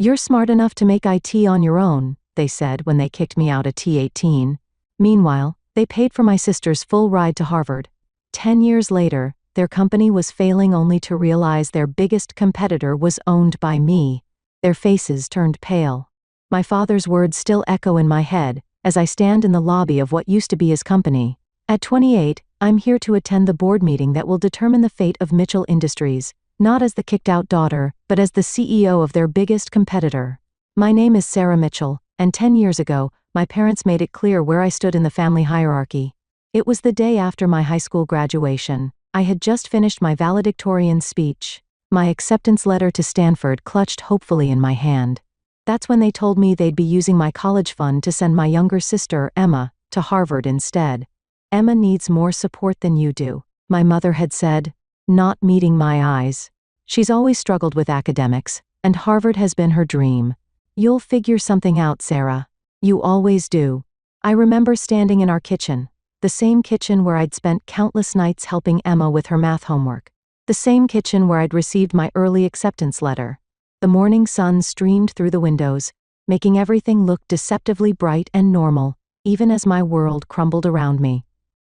"You're smart enough to make IT on your own," they said when they kicked me out at T18. Meanwhile, they paid for my sister's full ride to Harvard. 10 years later, their company was failing only to realize their biggest competitor was owned by me. Their faces turned pale. My father's words still echo in my head as I stand in the lobby of what used to be his company. At 28, I'm here to attend the board meeting that will determine the fate of Mitchell Industries, not as the kicked-out daughter, but as the CEO of their biggest competitor. My name is Sarah Mitchell, and 10 years ago, my parents made it clear where I stood in the family hierarchy. It was the day after my high school graduation. I had just finished my valedictorian speech. My acceptance letter to Stanford clutched hopefully in my hand. That's when they told me they'd be using my college fund to send my younger sister, Emma, to Harvard instead. "Emma needs more support than you do," my mother had said, not meeting my eyes. "She's always struggled with academics, and Harvard has been her dream. You'll figure something out, Sarah. You always do." I remember standing in our kitchen, the same kitchen where I'd spent countless nights helping Emma with her math homework, the same kitchen where I'd received my early acceptance letter. The morning sun streamed through the windows, making everything look deceptively bright and normal, even as my world crumbled around me.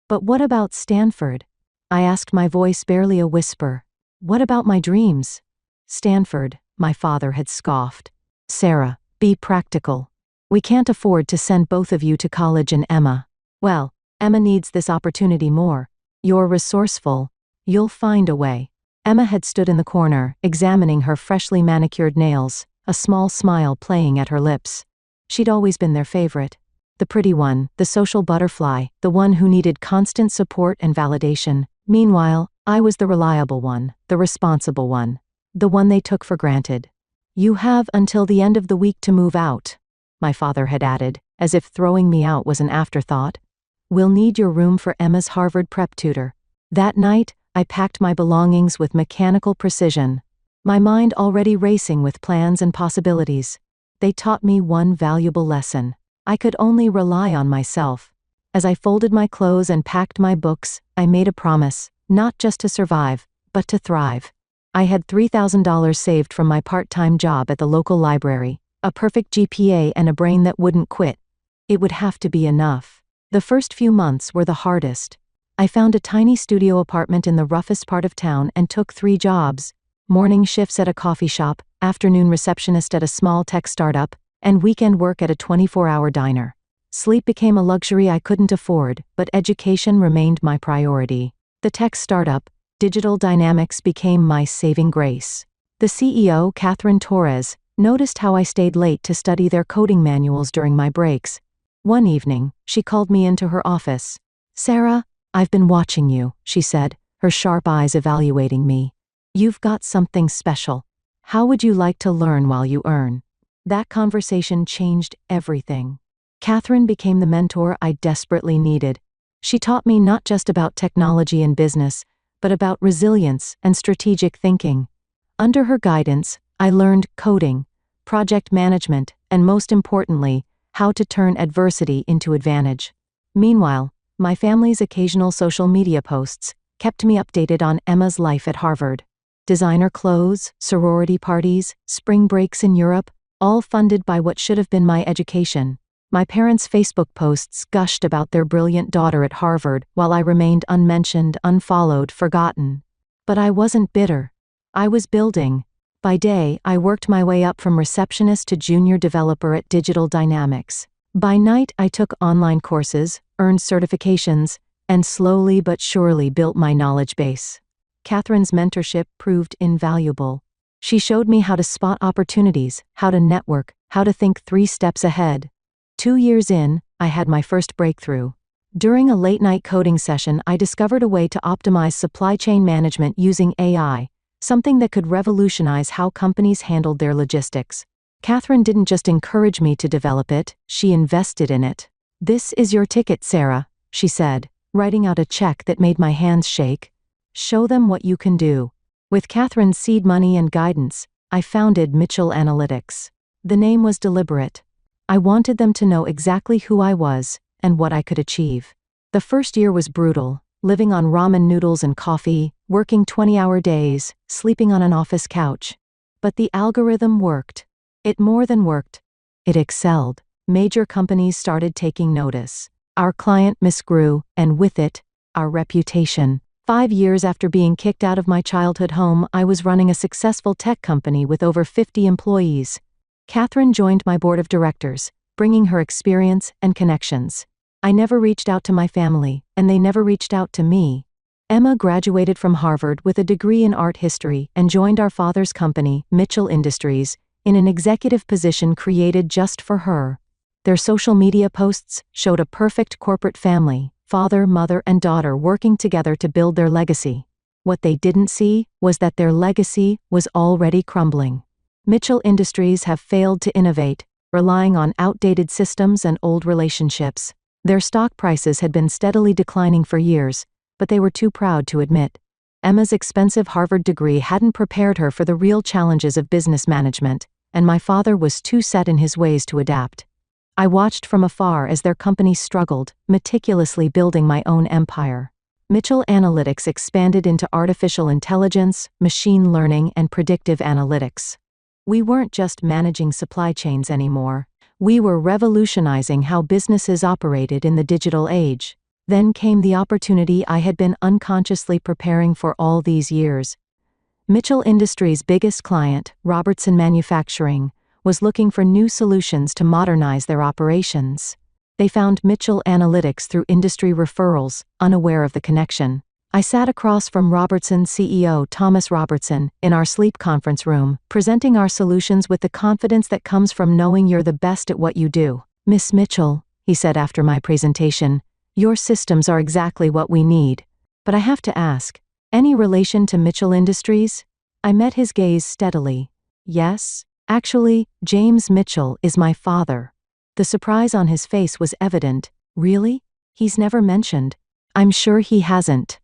"But what about Stanford?" I asked, my voice barely a whisper. "What about my dreams?" "Stanford," my father had scoffed. "Sarah, be practical. We can't afford to send both of you to college and Emma. Well, Emma needs this opportunity more. You're resourceful. You'll find a way." Emma had stood in the corner, examining her freshly manicured nails, a small smile playing at her lips. She'd always been their favorite. The pretty one, the social butterfly, the one who needed constant support and validation. Meanwhile, I was the reliable one, the responsible one, the one they took for granted. "You have until the end of the week to move out," my father had added, as if throwing me out was an afterthought. "We'll need your room for Emma's Harvard prep tutor." That night, I packed my belongings with mechanical precision, my mind already racing with plans and possibilities. They taught me one valuable lesson. I could only rely on myself. As I folded my clothes and packed my books, I made a promise, not just to survive, but to thrive. I had $3,000 saved from my part-time job at the local library, a perfect GPA and a brain that wouldn't quit. It would have to be enough. The first few months were the hardest. I found a tiny studio apartment in the roughest part of town and took 3 jobs: morning shifts at a coffee shop, afternoon receptionist at a small tech startup, and weekend work at a 24-hour diner. Sleep became a luxury I couldn't afford, but education remained my priority. The tech startup, Digital Dynamics, became my saving grace. The CEO, Catherine Torres, noticed how I stayed late to study their coding manuals during my breaks. One evening, she called me into her office. "Sarah, I've been watching you," she said, her sharp eyes evaluating me. "You've got something special. How would you like to learn while you earn?" That conversation changed everything. Catherine became the mentor I desperately needed. She taught me not just about technology and business, but about resilience and strategic thinking. Under her guidance, I learned coding, project management, and most importantly, how to turn adversity into advantage. Meanwhile, my family's occasional social media posts kept me updated on Emma's life at Harvard. Designer clothes, sorority parties, spring breaks in Europe, all funded by what should have been my education. My parents' Facebook posts gushed about their brilliant daughter at Harvard while I remained unmentioned, unfollowed, forgotten. But I wasn't bitter. I was building. By day, I worked my way up from receptionist to junior developer at Digital Dynamics. By night, I took online courses, earned certifications, and slowly but surely built my knowledge base. Catherine's mentorship proved invaluable. She showed me how to spot opportunities, how to network, how to think 3 steps ahead. 2 years in, I had my first breakthrough. During a late-night coding session, I discovered a way to optimize supply chain management using AI, something that could revolutionize how companies handled their logistics. Catherine didn't just encourage me to develop it, she invested in it. "This is your ticket, Sarah," she said, writing out a check that made my hands shake. "Show them what you can do." With Catherine's seed money and guidance, I founded Mitchell Analytics. The name was deliberate. I wanted them to know exactly who I was and what I could achieve. The first year was brutal, living on ramen noodles and coffee, working 20-hour days, sleeping on an office couch. But the algorithm worked. It more than worked. It excelled. Major companies started taking notice. Our client misgrew, and with it, our reputation. 5 years after being kicked out of my childhood home, I was running a successful tech company with over 50 employees. Catherine joined my board of directors, bringing her experience and connections. I never reached out to my family, and they never reached out to me. Emma graduated from Harvard with a degree in art history and joined our father's company, Mitchell Industries, in an executive position created just for her. Their social media posts showed a perfect corporate family, father, mother, and daughter working together to build their legacy. What they didn't see was that their legacy was already crumbling. Mitchell Industries have failed to innovate, relying on outdated systems and old relationships. Their stock prices had been steadily declining for years, but they were too proud to admit. Emma's expensive Harvard degree hadn't prepared her for the real challenges of business management, and my father was too set in his ways to adapt. I watched from afar as their company struggled, meticulously building my own empire. Mitchell Analytics expanded into artificial intelligence, machine learning, and predictive analytics. We weren't just managing supply chains anymore. We were revolutionizing how businesses operated in the digital age. Then came the opportunity I had been unconsciously preparing for all these years. Mitchell Industries' biggest client, Robertson Manufacturing, was looking for new solutions to modernize their operations. They found Mitchell Analytics through industry referrals, unaware of the connection. I sat across from Robertson's CEO Thomas Robertson in our sleep conference room, presenting our solutions with the confidence that comes from knowing you're the best at what you do. "Miss Mitchell," he said after my presentation, "your systems are exactly what we need. But I have to ask, any relation to Mitchell Industries?" I met his gaze steadily. "Yes, actually, James Mitchell is my father." The surprise on his face was evident. "Really? He's never mentioned." "I'm sure he hasn't,"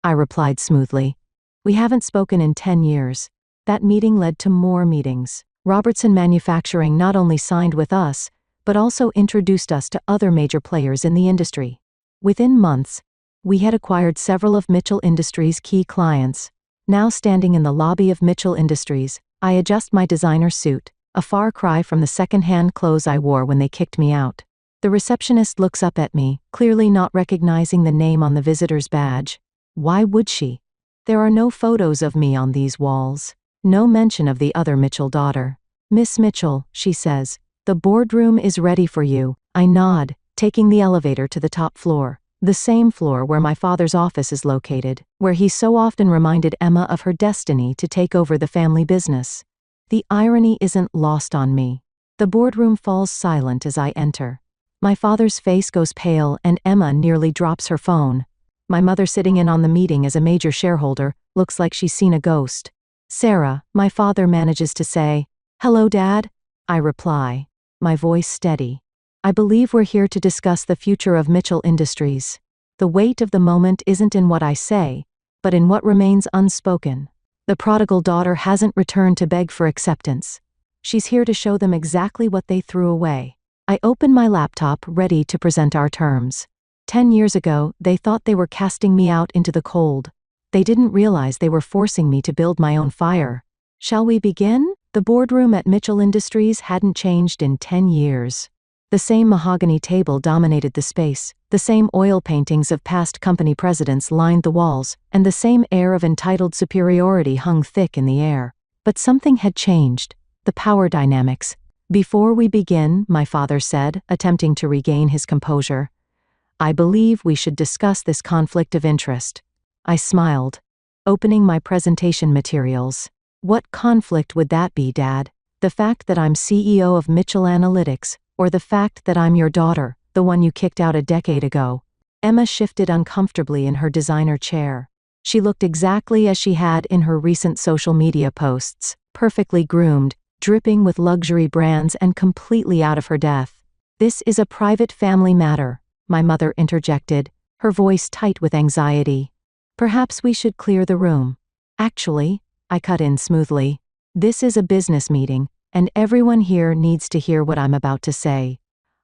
I replied smoothly. "We haven't spoken in 10 years. That meeting led to more meetings. Robertson Manufacturing not only signed with us, but also introduced us to other major players in the industry. Within months, we had acquired several of Mitchell Industries' key clients. Now standing in the lobby of Mitchell Industries, I adjust my designer suit, a far cry from the second-hand clothes I wore when they kicked me out. The receptionist looks up at me, clearly not recognizing the name on the visitor's badge. Why would she? There are no photos of me on these walls. No mention of the other Mitchell daughter. "Miss Mitchell," she says, "the boardroom is ready for you." I nod, taking the elevator to the top floor, the same floor where my father's office is located, where he so often reminded Emma of her destiny to take over the family business. The irony isn't lost on me. The boardroom falls silent as I enter. My father's face goes pale and Emma nearly drops her phone. My mother, sitting in on the meeting as a major shareholder, looks like she's seen a ghost. "Sarah," my father manages to say. "Hello, Dad," I reply, my voice steady. "I believe we're here to discuss the future of Mitchell Industries. The weight of the moment isn't in what I say, but in what remains unspoken. The prodigal daughter hasn't returned to beg for acceptance. She's here to show them exactly what they threw away." I open my laptop, ready to present our terms. 10 years ago, they thought they were casting me out into the cold. They didn't realize they were forcing me to build my own fire. Shall we begin? The boardroom at Mitchell Industries hadn't changed in 10 years. The same mahogany table dominated the space, the same oil paintings of past company presidents lined the walls, and the same air of entitled superiority hung thick in the air. But something had changed. The power dynamics. "Before we begin," my father said, attempting to regain his composure, "I believe we should discuss this conflict of interest." I smiled, opening my presentation materials. "What conflict would that be, Dad? The fact that I'm CEO of Mitchell Analytics, or the fact that I'm your daughter, the one you kicked out a decade ago?" Emma shifted uncomfortably in her designer chair. She looked exactly as she had in her recent social media posts, perfectly groomed, dripping with luxury brands and completely out of her depth. "This is a private family matter," my mother interjected, her voice tight with anxiety. "Perhaps we should clear the room." "Actually," I cut in smoothly, "this is a business meeting, and everyone here needs to hear what I'm about to say."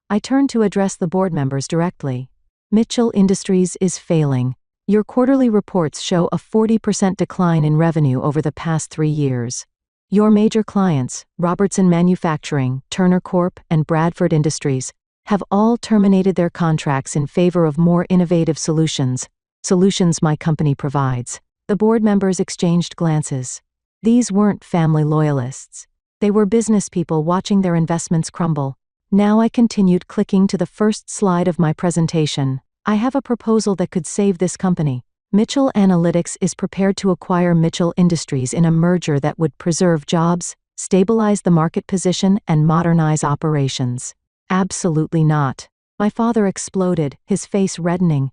I turned to address the board members directly. "Mitchell Industries is failing. Your quarterly reports show a 40% decline in revenue over the past 3 years. Your major clients, Robertson Manufacturing, Turner Corp., and Bradford Industries, have all terminated their contracts in favor of more innovative solutions my company provides. The board members exchanged glances. These weren't family loyalists. They were business people watching their investments crumble. Now I continued clicking to the first slide of my presentation. I have a proposal that could save this company. Mitchell Analytics is prepared to acquire Mitchell Industries in a merger that would preserve jobs, stabilize the market position, and modernize operations. Absolutely not. My father exploded, his face reddening.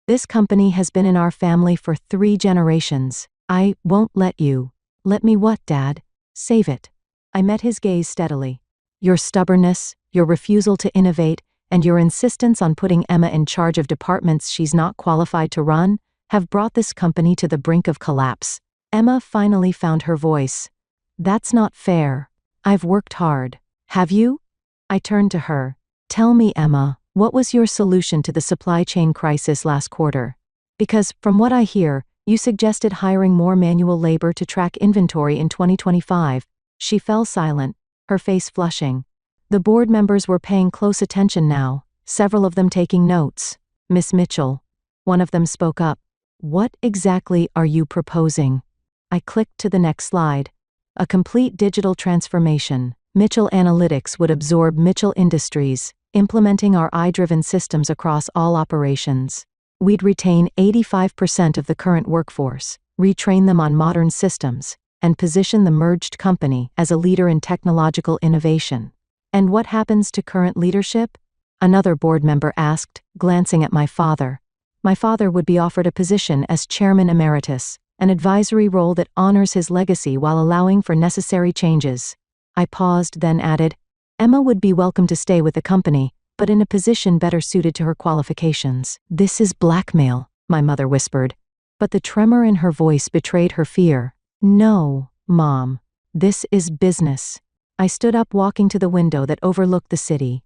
This company has been in our family for 3 generations. I won't let you. Let me what, Dad? Save it. I met his gaze steadily. Your stubbornness, your refusal to innovate, and your insistence on putting Emma in charge of departments she's not qualified to run, have brought this company to the brink of collapse. Emma finally found her voice. That's not fair. I've worked hard. Have you? I turned to her. Tell me, Emma, what was your solution to the supply chain crisis last quarter? Because, from what I hear, you suggested hiring more manual labor to track inventory in 2025. She fell silent, her face flushing. The board members were paying close attention now, several of them taking notes. Miss Mitchell. One of them spoke up. What exactly are you proposing? I clicked to the next slide. A complete digital transformation. Mitchell Analytics would absorb Mitchell Industries, implementing our AI-driven systems across all operations. We'd retain 85% of the current workforce, retrain them on modern systems, and position the merged company as a leader in technological innovation. And what happens to current leadership? Another board member asked, glancing at my father. My father would be offered a position as chairman emeritus, an advisory role that honors his legacy while allowing for necessary changes. I paused, then added, Emma would be welcome to stay with the company, but in a position better suited to her qualifications. This is blackmail, my mother whispered. But the tremor in her voice betrayed her fear. No, Mom. This is business. I stood up, walking to the window that overlooked the city.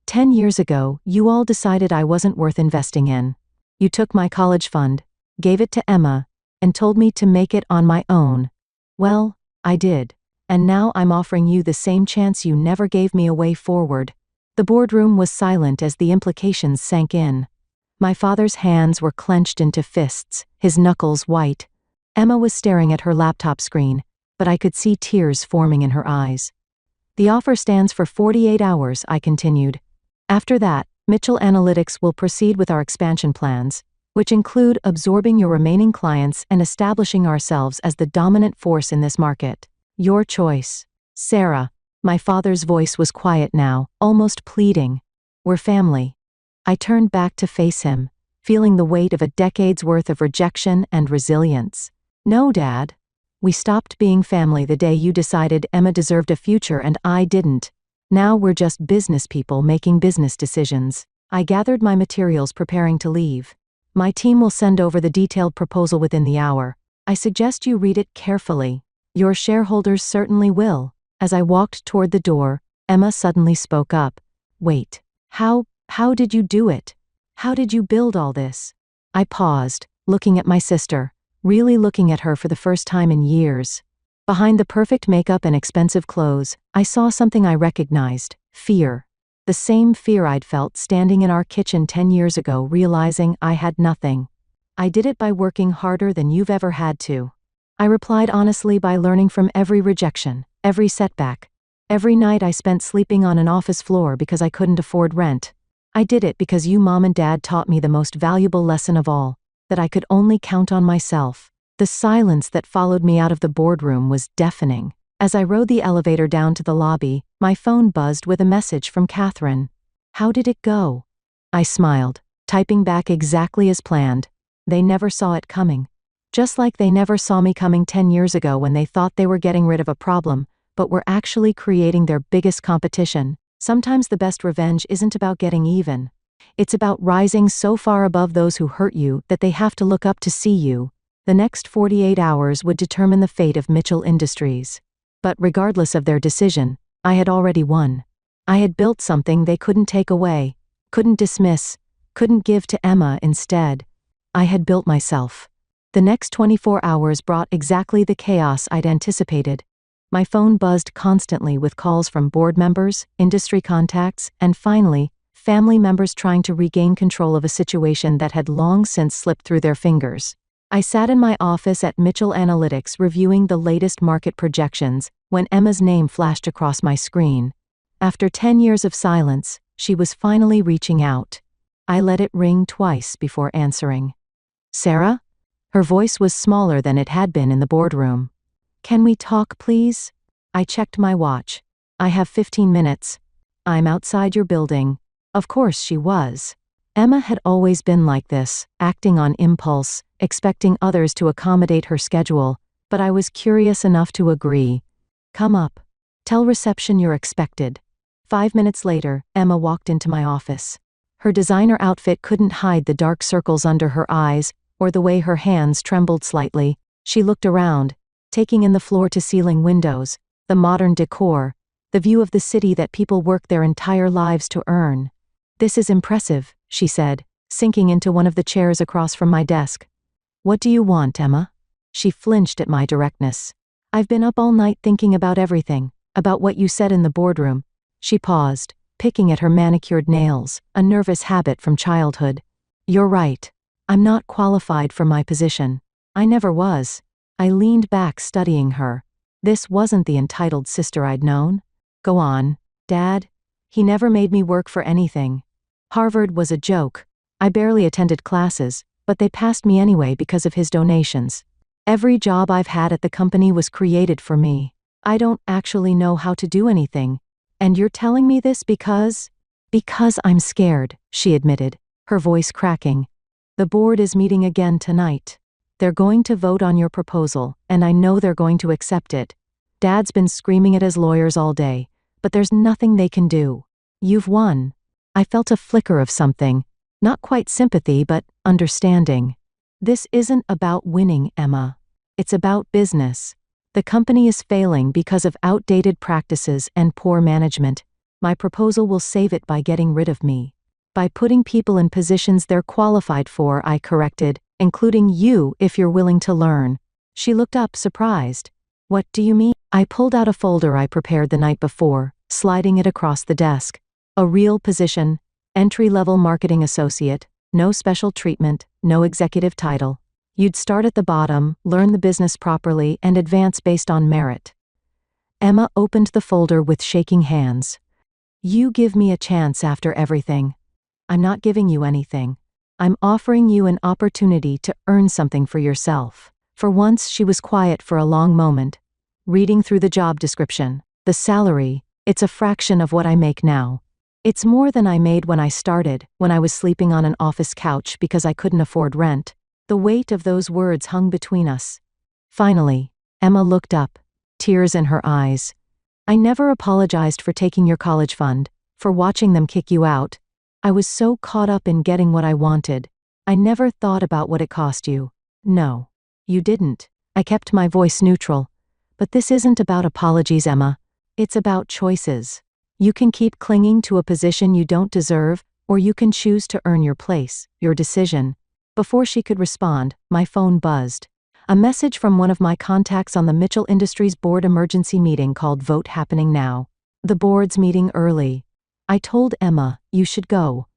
10 years ago, you all decided I wasn't worth investing in. You took my college fund, gave it to Emma, and told me to make it on my own. Well, I did. And now I'm offering you the same chance you never gave me. A way forward. The boardroom was silent as the implications sank in. My father's hands were clenched into fists, his knuckles white. Emma was staring at her laptop screen, but I could see tears forming in her eyes. The offer stands for 48 hours, I continued. After that, Mitchell Analytics will proceed with our expansion plans, which include absorbing your remaining clients and establishing ourselves as the dominant force in this market. Your choice. Sarah. My father's voice was quiet now, almost pleading. We're family. I turned back to face him, feeling the weight of a decade's worth of rejection and resilience. No, Dad. We stopped being family the day you decided Emma deserved a future and I didn't. Now we're just business people making business decisions. I gathered my materials, preparing to leave. My team will send over the detailed proposal within the hour. I suggest you read it carefully. Your shareholders certainly will. As I walked toward the door, Emma suddenly spoke up. Wait. How did you do it? How did you build all this? I paused, looking at my sister, really looking at her for the first time in years. Behind the perfect makeup and expensive clothes, I saw something I recognized: fear. The same fear I'd felt standing in our kitchen 10 years ago, realizing I had nothing. I did it by working harder than you've ever had to. I replied honestly, by learning from every rejection, every setback. Every night I spent sleeping on an office floor because I couldn't afford rent. I did it because you, Mom and Dad, taught me the most valuable lesson of all, that I could only count on myself. The silence that followed me out of the boardroom was deafening. As I rode the elevator down to the lobby, my phone buzzed with a message from Catherine. How did it go? I smiled, typing back exactly as planned. They never saw it coming. Just like they never saw me coming 10 years ago when they thought they were getting rid of a problem, but were actually creating their biggest competition. Sometimes the best revenge isn't about getting even. It's about rising so far above those who hurt you that they have to look up to see you. The next 48 hours would determine the fate of Mitchell Industries. But regardless of their decision, I had already won. I had built something they couldn't take away, couldn't dismiss, couldn't give to Emma instead. I had built myself. The next 24 hours brought exactly the chaos I'd anticipated. My phone buzzed constantly with calls from board members, industry contacts, and finally, family members trying to regain control of a situation that had long since slipped through their fingers. I sat in my office at Mitchell Analytics reviewing the latest market projections when Emma's name flashed across my screen. After 10 years of silence, she was finally reaching out. I let it ring twice before answering. "Sarah?" Her voice was smaller than it had been in the boardroom. "Can we talk, please?" I checked my watch. "I have 15 minutes. I'm outside your building." Of course she was. Emma had always been like this, acting on impulse, expecting others to accommodate her schedule, but I was curious enough to agree. "Come up. Tell reception you're expected." 5 minutes later, Emma walked into my office. Her designer outfit couldn't hide the dark circles under her eyes, or the way her hands trembled slightly. She looked around, taking in the floor-to-ceiling windows, the modern decor, the view of the city that people work their entire lives to earn. "This is impressive," she said, sinking into one of the chairs across from my desk. "What do you want, Emma?" She flinched at my directness. "I've been up all night thinking about everything, about what you said in the boardroom." She paused, picking at her manicured nails, a nervous habit from childhood. "You're right. I'm not qualified for my position. I never was." I leaned back studying her. This wasn't the entitled sister I'd known. "Go on, Dad." He never made me work for anything. Harvard was a joke. I barely attended classes, but they passed me anyway because of his donations. Every job I've had at the company was created for me. I don't actually know how to do anything. And you're telling me this because? "Because I'm scared," she admitted, her voice cracking. "The board is meeting again tonight. They're going to vote on your proposal, and I know they're going to accept it. Dad's been screaming at his lawyers all day, but there's nothing they can do. You've won." I felt a flicker of something, not quite sympathy but understanding. "This isn't about winning, Emma. It's about business. The company is failing because of outdated practices and poor management. My proposal will save it by getting rid of me. By putting people in positions they're qualified for," I corrected, "including you if you're willing to learn." She looked up, surprised. "What do you mean?" I pulled out a folder I prepared the night before, sliding it across the desk. "A real position, entry-level marketing associate, no special treatment, no executive title. You'd start at the bottom, learn the business properly, and advance based on merit." Emma opened the folder with shaking hands. "You give me a chance after everything." "I'm not giving you anything. I'm offering you an opportunity to earn something for yourself." For once she was quiet for a long moment, reading through the job description. "The salary, it's a fraction of what I make now. It's more than I made when I started, when I was sleeping on an office couch because I couldn't afford rent." The weight of those words hung between us. Finally, Emma looked up, tears in her eyes. "I never apologized for taking your college fund, for watching them kick you out. I was so caught up in getting what I wanted. I never thought about what it cost you." "No, you didn't." I kept my voice neutral. "But this isn't about apologies, Emma. It's about choices. You can keep clinging to a position you don't deserve, or you can choose to earn your place, your decision." Before she could respond, my phone buzzed. A message from one of my contacts on the Mitchell Industries board emergency meeting called "Vote happening now. The board's meeting early." I told Emma, "You should go."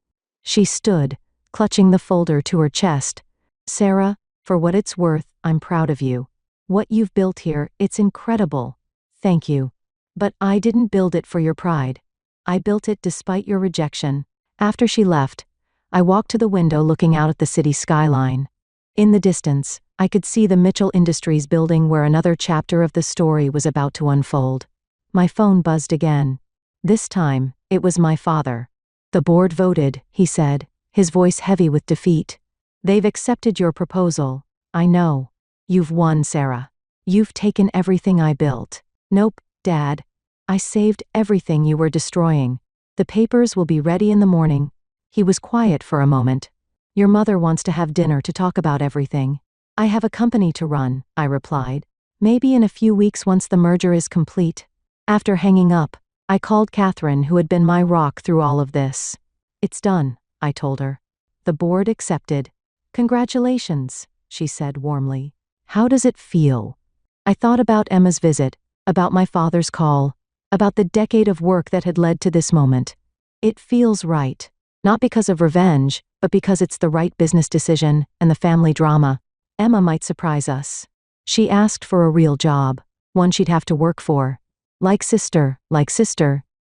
She stood, clutching the folder to her chest. "Sarah, for what it's worth, I'm proud of you. What you've built here, it's incredible. Thank you. But I didn't build it for your pride. I built it despite your rejection." After she left, I walked to the window looking out at the city skyline. In the distance, I could see the Mitchell Industries building where another chapter of the story was about to unfold. My phone buzzed again. This time, it was my father. "The board voted," he said, his voice heavy with defeat. "They've accepted your proposal. I know. You've won, Sarah. You've taken everything I built." "Nope, Dad. I saved everything you were destroying. The papers will be ready in the morning." He was quiet for a moment. "Your mother wants to have dinner to talk about everything." "I have a company to run," I replied. "Maybe in a few weeks once the merger is complete." After hanging up, I called Catherine, who had been my rock through all of this. "It's done," I told her. "The board accepted." "Congratulations," she said warmly. "How does it feel?" I thought about Emma's visit, about my father's call, about the decade of work that had led to this moment. It feels right. Not because of revenge, but because it's the right business decision and the family drama. Emma might surprise us. She asked for a real job, one she'd have to work for. Like sister,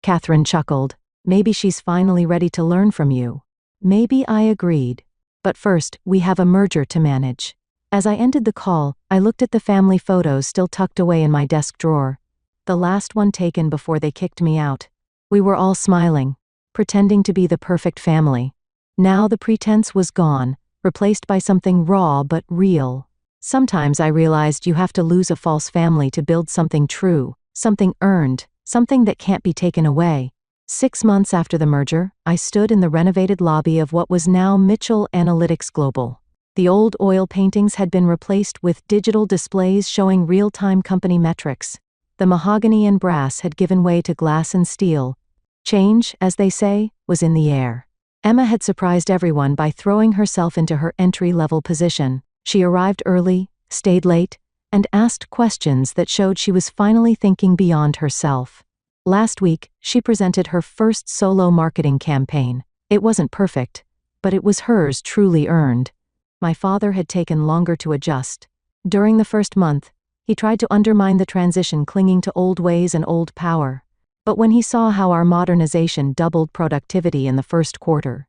Catherine chuckled. Maybe she's finally ready to learn from you. Maybe I agreed. But first, we have a merger to manage. As I ended the call, I looked at the family photos still tucked away in my desk drawer. The last one taken before they kicked me out. We were all smiling, pretending to be the perfect family. Now the pretense was gone, replaced by something raw but real. Sometimes I realized you have to lose a false family to build something true, something earned, something that can't be taken away. 6 months after the merger, I stood in the renovated lobby of what was now Mitchell Analytics Global. The old oil paintings had been replaced with digital displays showing real-time company metrics. The mahogany and brass had given way to glass and steel. Change, as they say, was in the air. Emma had surprised everyone by throwing herself into her entry-level position. She arrived early, stayed late, and asked questions that showed she was finally thinking beyond herself. Last week, she presented her first solo marketing campaign. It wasn't perfect, but it was hers truly earned. My father had taken longer to adjust. During the first month, he tried to undermine the transition, clinging to old ways and old power. But when he saw how our modernization doubled productivity in the first quarter,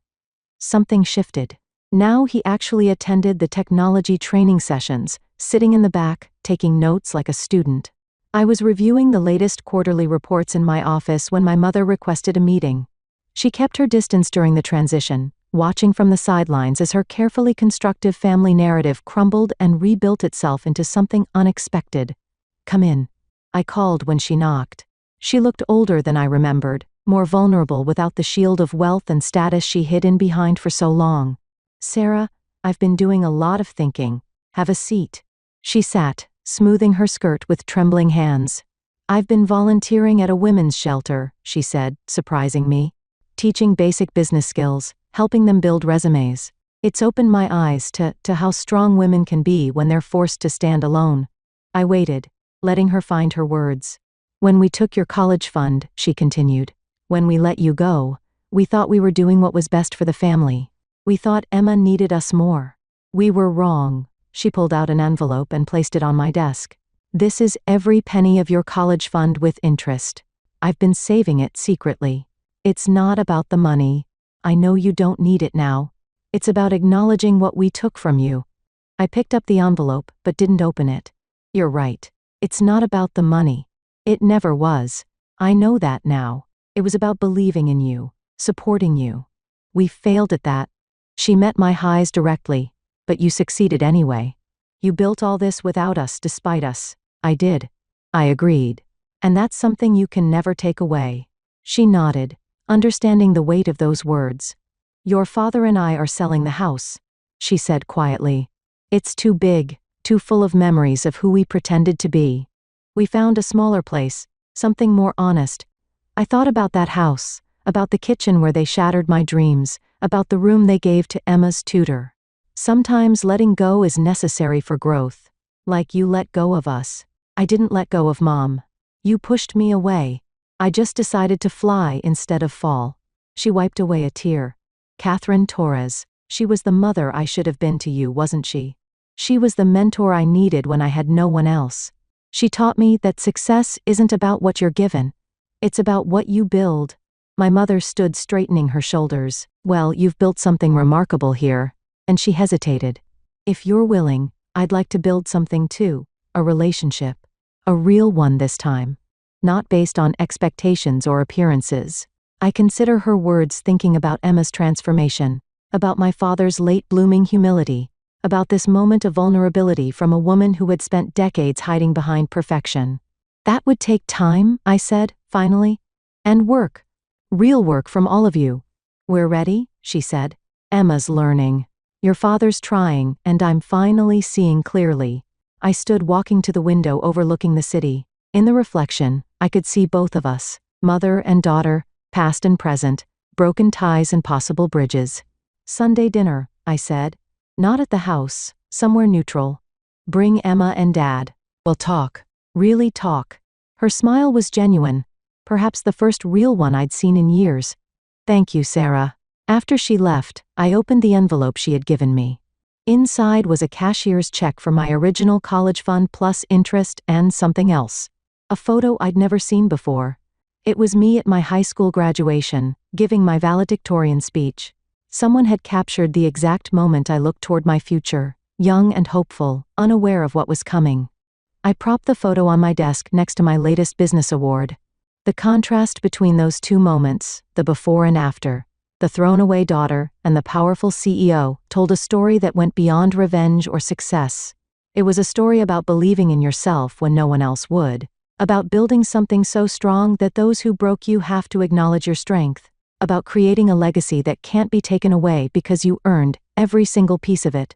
something shifted. Now he actually attended the technology training sessions, sitting in the back, taking notes like a student. I was reviewing the latest quarterly reports in my office when my mother requested a meeting. She kept her distance during the transition, watching from the sidelines as her carefully constructive family narrative crumbled and rebuilt itself into something unexpected. "Come in," I called when she knocked. She looked older than I remembered, more vulnerable without the shield of wealth and status she hid in behind for so long. "Sarah, I've been doing a lot of thinking. Have a seat." She sat, smoothing her skirt with trembling hands. "I've been volunteering at a women's shelter," she said, surprising me. "Teaching basic business skills, helping them build resumes. It's opened my eyes to how strong women can be when they're forced to stand alone." I waited, letting her find her words. "When we took your college fund," she continued, "when we let you go, we thought we were doing what was best for the family. We thought Emma needed us more. We were wrong." She pulled out an envelope and placed it on my desk. "This is every penny of your college fund with interest. I've been saving it secretly. It's not about the money. I know you don't need it now. It's about acknowledging what we took from you." I picked up the envelope, but didn't open it. "You're right. It's not about the money. It never was. I know that now. It was about believing in you, supporting you. We failed at that." She met my highs directly. "But you succeeded anyway. You built all this without us, despite us." "I did." I agreed. "And that's something you can never take away." She nodded, understanding the weight of those words. "Your father and I are selling the house," she said quietly. "It's too big, too full of memories of who we pretended to be. We found a smaller place, something more honest. I thought about that house, about the kitchen where they shattered my dreams, about the room they gave to Emma's tutor. Sometimes letting go is necessary for growth. Like you let go of us. I didn't let go of Mom. You pushed me away. I just decided to fly instead of fall." She wiped away a tear. "Catherine Torres. She was the mother I should have been to you, wasn't she? She was the mentor I needed when I had no one else. She taught me that success isn't about what you're given. It's about what you build." My mother stood straightening her shoulders. "Well, you've built something remarkable here." And she hesitated. "If you're willing, I'd like to build something too. A relationship. A real one this time. Not based on expectations or appearances." I consider her words thinking about Emma's transformation, about my father's late-blooming humility, about this moment of vulnerability from a woman who had spent decades hiding behind perfection. "That would take time," I said, finally. "And work. Real work from all of you." "We're ready," she said. "Emma's learning. Your father's trying, and I'm finally seeing clearly." I stood walking to the window overlooking the city. In the reflection, I could see both of us, mother and daughter, past and present, broken ties and possible bridges. "Sunday dinner," I said. "Not at the house, somewhere neutral. Bring Emma and Dad. We'll talk. Really talk." Her smile was genuine, perhaps the first real one I'd seen in years. "Thank you, Sarah." After she left, I opened the envelope she had given me. Inside was a cashier's check for my original college fund plus interest and something else. A photo I'd never seen before. It was me at my high school graduation, giving my valedictorian speech. Someone had captured the exact moment I looked toward my future, young and hopeful, unaware of what was coming. I propped the photo on my desk next to my latest business award. The contrast between those two moments, the before and after, the thrown-away daughter and the powerful CEO, told a story that went beyond revenge or success. It was a story about believing in yourself when no one else would, about building something so strong that those who broke you have to acknowledge your strength, about creating a legacy that can't be taken away because you earned every single piece of it.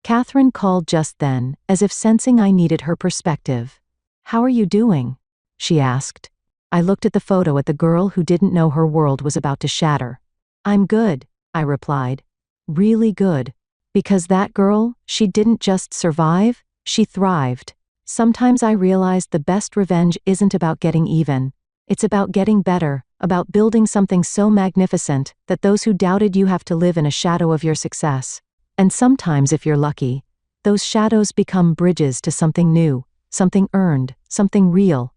Catherine called just then, as if sensing I needed her perspective. "How are you doing?" she asked. I looked at the photo at the girl who didn't know her world was about to shatter. "I'm good," I replied. "Really good." Because that girl, she didn't just survive, she thrived. Sometimes I realized the best revenge isn't about getting even. It's about getting better, about building something so magnificent that those who doubted you have to live in a shadow of your success. And sometimes, if you're lucky, those shadows become bridges to something new, something earned, something real.